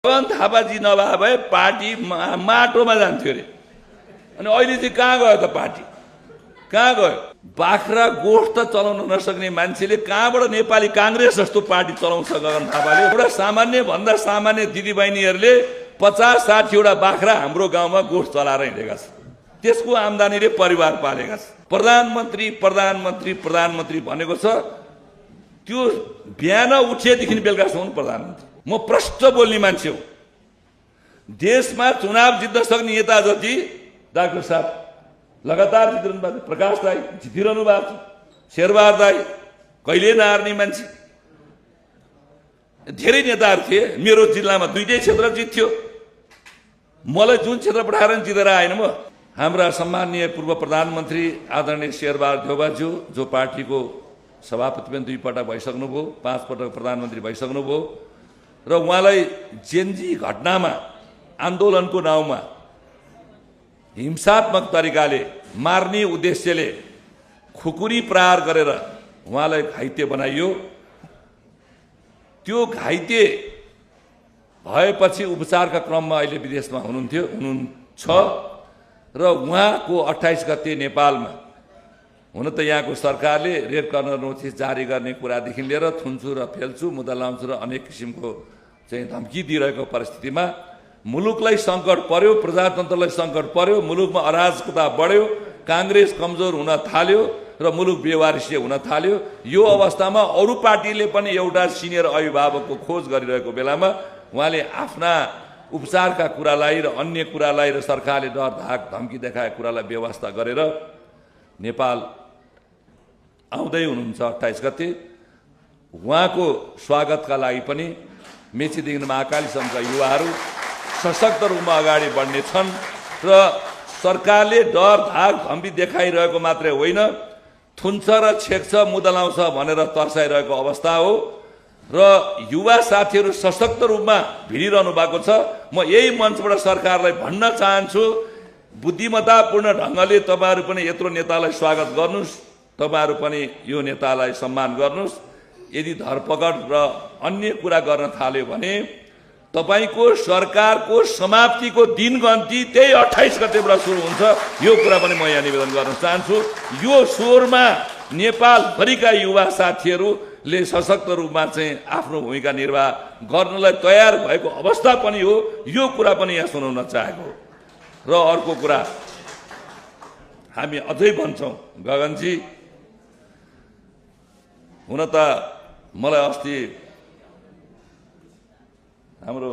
गगन थापाजी नभए भए पार्टी माटोमा जान्थ्यो अरे। अनि अहिले चाहिँ कहाँ गयो त पार्टी? कहाँ गयो? बाख्रा गोठ त चलाउन नसक्ने मान्छेले कहाँबाट नेपाली कांग्रेस जस्तो पार्टी चलाउँछ? गगन थापाले एउटा सामान्य भन्दा सामान्य दिदीबहिनीहरूले 50-60 वटा बाख्रा हाम्रो गाउँमा गोठ चलाएर हिँडेका छन्। त्यसको आम्दानीले परिवार पालेका छन्। प्रधानमन्त्री प्रधानमन्त्री प्रधानमन्त्री भनेको छ, त्यो बिहान उठेदेखि बेलुकासम्म प्रधानमन्त्री। म प्रष्ट बोल्ने मान्छे हो। देशमा चुनाव जित्न सक्ने नेता जति डाक्टर साहब लगातार जितिरहनु भएको छ। प्रकाश राई जितिरहनु भएको छ। शेरबहादुर दाई कहिले नहार्ने मान्छे। धेरै नेताहरू थिए। मेरो जिल्लामा 2टै क्षेत्र जित्थ्यो। मलाई जुन क्षेत्र पठाएर जितेर आएन म। हाम्रा सम्माननीय पूर्व प्रधानमन्त्री आदरणीय शेरबहादुर देउवाज्यू जो पार्टीको सभापति पनि 2 पटक भइसक्नुभयो, 5 पटक प्रधानमन्त्री भइसक्नुभयो र उहाँलाई जेनजी घटनामा आन्दोलनको नाउँमा हिंसात्मक तरिकाले मार्ने उद्देश्यले खुकुरी प्रहार गरेर उहाँलाई घाइते बनाइयो। त्यो घाइते भएपछि उपचारका क्रममा अहिले विदेशमा हुनुहुन्छ र उहाँको 28 गते नेपालमा हुन त यहाँको सरकारले रेड कर्नर नोटिस जारी गर्ने कुरादेखि लिएर थुन्छु र फेल्छु, मुद्दा लाउँछु र अनेक किसिमको चाहिँ धम्की दिइरहेको परिस्थितिमा मुलुकलाई सङ्कट पर्यो, प्रजातन्त्रलाई सङ्कट पर्यो, मुलुकमा अराजकता बढ्यो, कांग्रेस कमजोर हुन थाल्यो र मुलुक बेवारिसी हुन थाल्यो। यो अवस्थामा अरू पार्टीले पनि एउटा सिनियर अभिभावकको खोज गरिरहेको बेलामा उहाँले आफ्ना उपचारका कुरालाई र अन्य कुरालाई र सरकारले डर धाक धम्की देखाएको कुरालाई व्यवस्था गरेर नेपाल आउँदै हुनुहुन्छ 28 गते। उहाँको स्वागतका लागि पनि मेचीदेखि महाकालीसम्मका युवाहरू सशक्त रूपमा अगाडि बढ्ने छन् र सरकारले डर धाक धम्की देखाइरहेको मात्रै होइन, थुन्छ र छेक्छ, मुद्दा लाउँछ भनेर तर्साइरहेको अवस्था हो र युवा साथीहरू सशक्त रूपमा भिडिरहनु भएको छ। म यही मञ्चबाट सरकारलाई भन्न चाहन्छु, बुद्धिमत्तापूर्ण ढङ्गले तपाईहरू पनि यत्रो नेतालाई स्वागत गर्नुस्, तपाईहरू पनि यो नेतालाई सम्मान गर्नुस्। यदि धरपकड र अन्य कुरा गर्न थाल्यो भने तपाईको सरकारको समाप्तिको दिनगन्ती त्यही 28 गतेबाट सुरु हुन्छ। यो कुरा पनि म यहाँ निवेदन गर्न चाहन्छु। यो स्वरमा नेपालभरिका युवा साथीहरूले सशक्त रूपमा चाहिँ आफ्नो भूमिका निर्वाह गर्नलाई तयार भएको अवस्था पनि हो। यो कुरा पनि यहाँ सुनाउन चाहेको। र अर्को कुरा हामी अझै भन्छौँ, गगनजी हुन त मलाई अस्ति हाम्रो